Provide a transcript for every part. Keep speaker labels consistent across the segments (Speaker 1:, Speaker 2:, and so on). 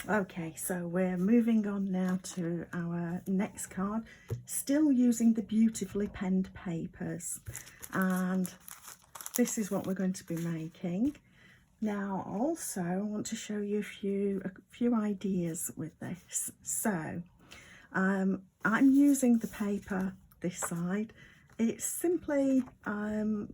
Speaker 1: Okay, so we're moving on now to our next card, still using the beautifully penned papers, and this is what we're going to be making. Now also I want to show you a few ideas with this. So I'm using the paper this side. It's simply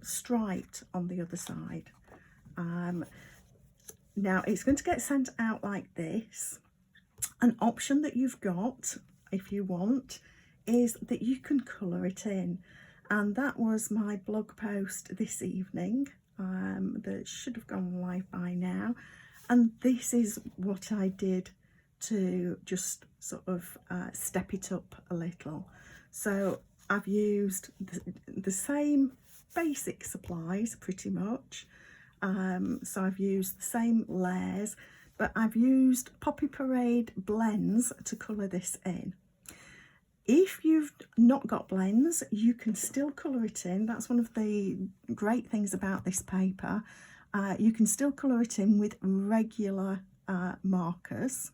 Speaker 1: striped on the other side. Now it's going to get sent out like this. An option that you've got, if you want, is that you can colour it in. And that was my blog post this evening that should have gone live by now. And this is what I did to just sort of step it up a little. So I've used the same basic supplies pretty much. So I've used the same layers, but I've used Poppy Parade blends to colour this in. If you've not got blends, you can still colour it in. That's one of the great things about this paper. You can still colour it in with regular markers.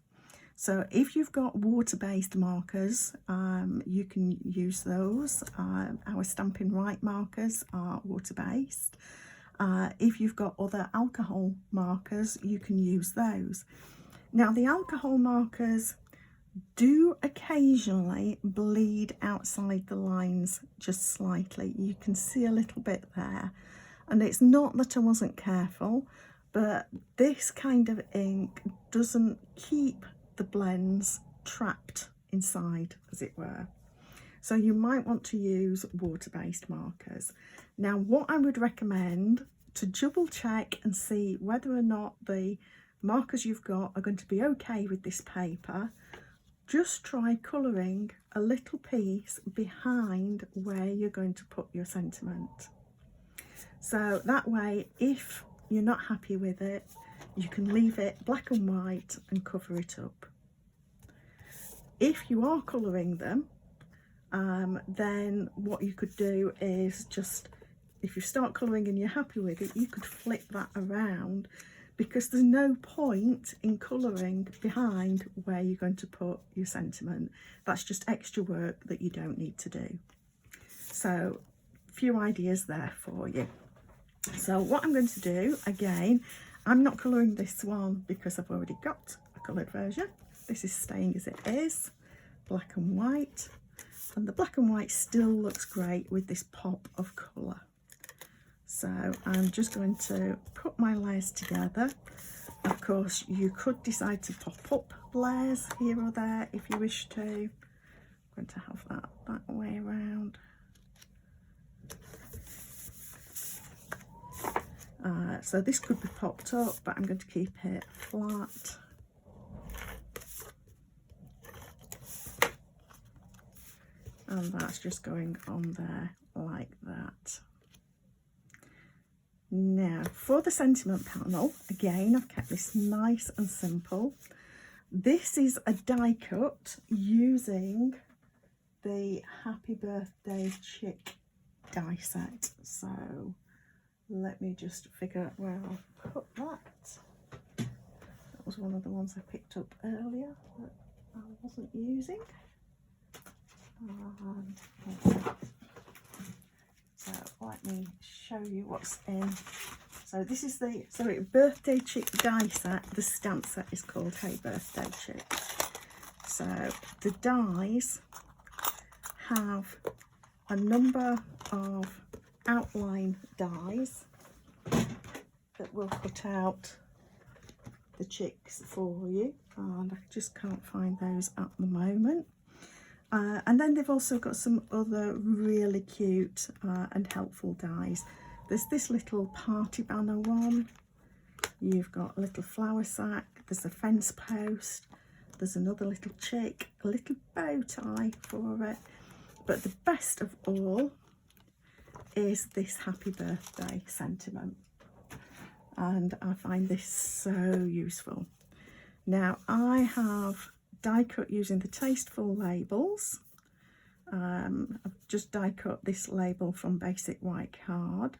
Speaker 1: So if you've got water-based markers, you can use those. Our Stampin' Right markers are water-based. If you've got other alcohol markers, you can use those. Now, the alcohol markers do occasionally bleed outside the lines just slightly. You can see a little bit there. And it's not that I wasn't careful, but this kind of ink doesn't keep the blends trapped inside, as it were. So you might want to use water-based markers. Now, what I would recommend to double check and see whether or not the markers you've got are going to be okay with this paper, just try colouring a little piece behind where you're going to put your sentiment. So that way, if you're not happy with it, you can leave it black and white and cover it up. If you are colouring them, then what you could do is just, if you start colouring and you're happy with it, you could flip that around, because there's no point in colouring behind where you're going to put your sentiment. That's just extra work that you don't need to do. So a few ideas there for you. So what I'm going to do, again, I'm not colouring this one because I've already got a coloured version. This is staying as it is, black and white. And the black and white still looks great with this pop of colour. So I'm just going to put my layers together. Of course, you could decide to pop up layers here or there if you wish to. I'm going to have that way around. So this could be popped up, but I'm going to keep it flat. And that's just going on there like that. Now, for the sentiment panel, again, I've kept this nice and simple. This is a die cut using the Happy Birthday Chick die set. So let me just figure out where I'll put that. That was one of the ones I picked up earlier that I wasn't using. So let me show you what's in. So this is the Birthday Chick die set. The stamp set is called Hey Birthday Chick. So the dies have a number of outline dies that will cut out the chicks for you, and I just can't find those at the moment. And then they've also got some other really cute and helpful dies. There's this little party banner one. You've got a little flower sack. There's a fence post. There's another little chick, a little bow tie for it. But the best of all is this Happy Birthday sentiment. And I find this so useful. Now, I have die cut using the Tasteful labels. I've just die cut this label from Basic White Card.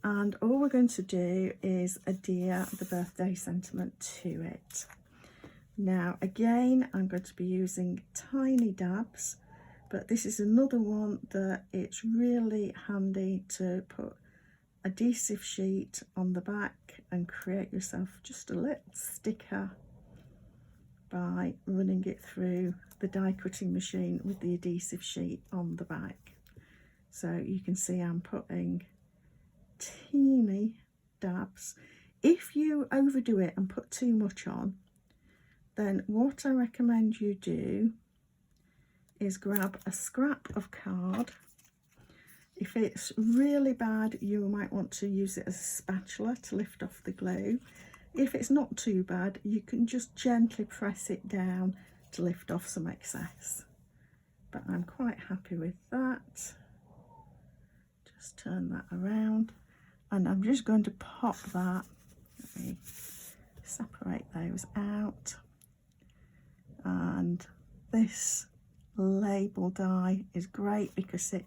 Speaker 1: And all we're going to do is adhere the birthday sentiment to it. Now again, I'm going to be using tiny dabs, but this is another one that it's really handy to put adhesive sheet on the back and create yourself just a little sticker by running it through the die cutting machine with the adhesive sheet on the back. So you can see I'm putting teeny dabs. If you overdo it and put too much on, then what I recommend you do is grab a scrap of card. If it's really bad, you might want to use it as a spatula to lift off the glue. If it's not too bad, you can just gently press it down to lift off some excess. But I'm quite happy with that. Just turn that around, and I'm just going to pop that. Let me separate those out. And this label die is great because it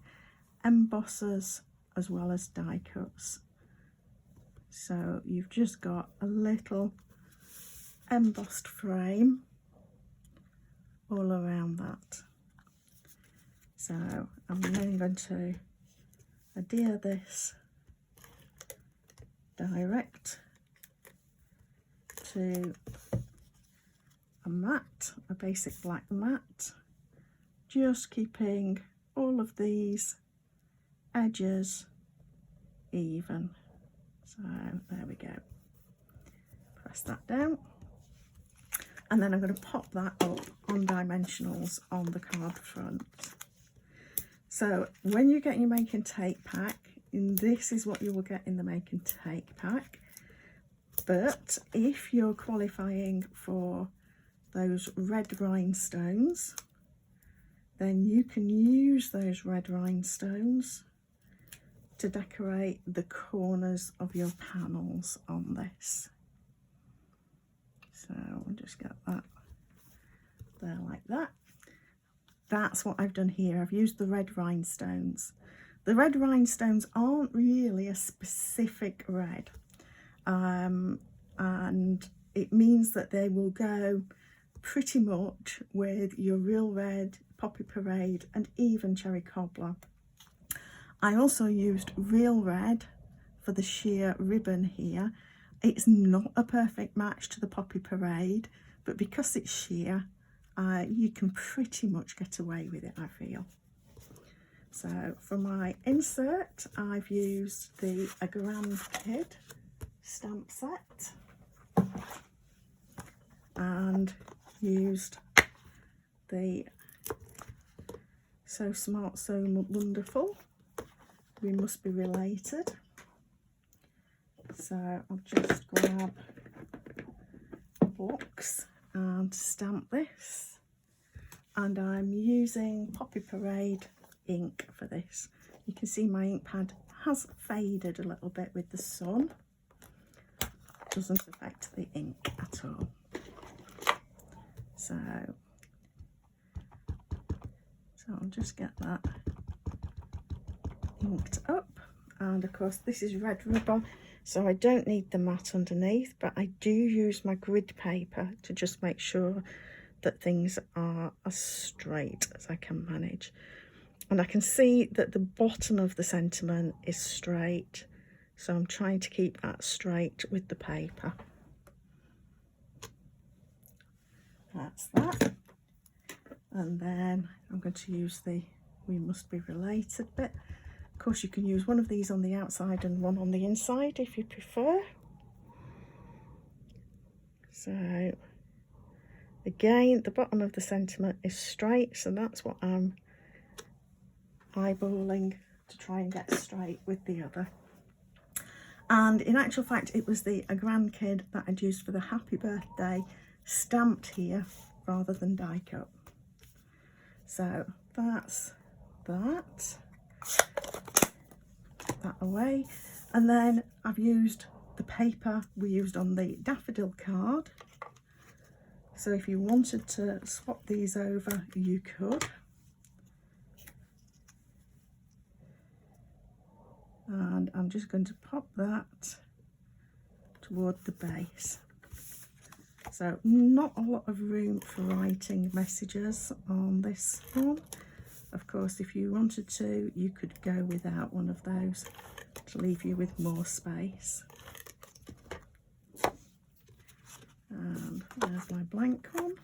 Speaker 1: embosses as well as die cuts. So you've just got a little embossed frame all around that. So I'm then going to adhere this direct to a mat, a basic black mat, just keeping all of these edges even. So there we go. Press that down, and then I'm going to pop that up on dimensionals on the card front. So when you get your make and take pack, this is what you will get in the make and take pack. But if you're qualifying for those red rhinestones, then you can use those red rhinestones to decorate the corners of your panels on this. So I'll just get that there like that. That's what I've done here. I've used the red rhinestones. The red rhinestones aren't really a specific red, and it means that they will go pretty much with your real red, Poppy Parade, and even Cherry Cobbler. I also used real red for the sheer ribbon here. It's not a perfect match to the Poppy Parade, but because it's sheer, you can pretty much get away with it, I feel. So for my insert, I've used the A Grand Kid stamp set and used the So Smart, So Wonderful, We Must Be Related. So I'll just grab blocks and stamp this, and I'm using Poppy Parade ink for this. You can see my ink pad has faded a little bit with the sun. Doesn't affect the ink at all. So I'll just get that inked up, and of course this is red rubber, so I don't need the mat underneath, but I do use my grid paper to just make sure that things are as straight as I can manage. And I can see that the bottom of the sentiment is straight, so I'm trying to keep that straight with the paper. That's that. And then I'm going to use the We Must Be Related bit. Of course, you can use one of these on the outside and one on the inside if you prefer. So again, the bottom of the sentiment is straight, so that's what I'm eyeballing to try and get straight with the other. And in actual fact, it was the A Grand Kid that I'd used for the Happy Birthday stamped here rather than die cut. So that's that. Put that away. And then I've used the paper we used on the daffodil card. So if you wanted to swap these over, you could. And I'm just going to pop that toward the base. So not a lot of room for writing messages on this one. Of course, if you wanted to, you could go without one of those to leave you with more space. And there's my blank one.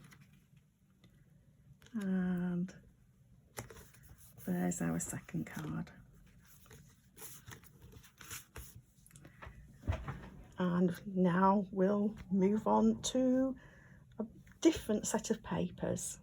Speaker 1: And there's our second card. And now we'll move on to a different set of papers.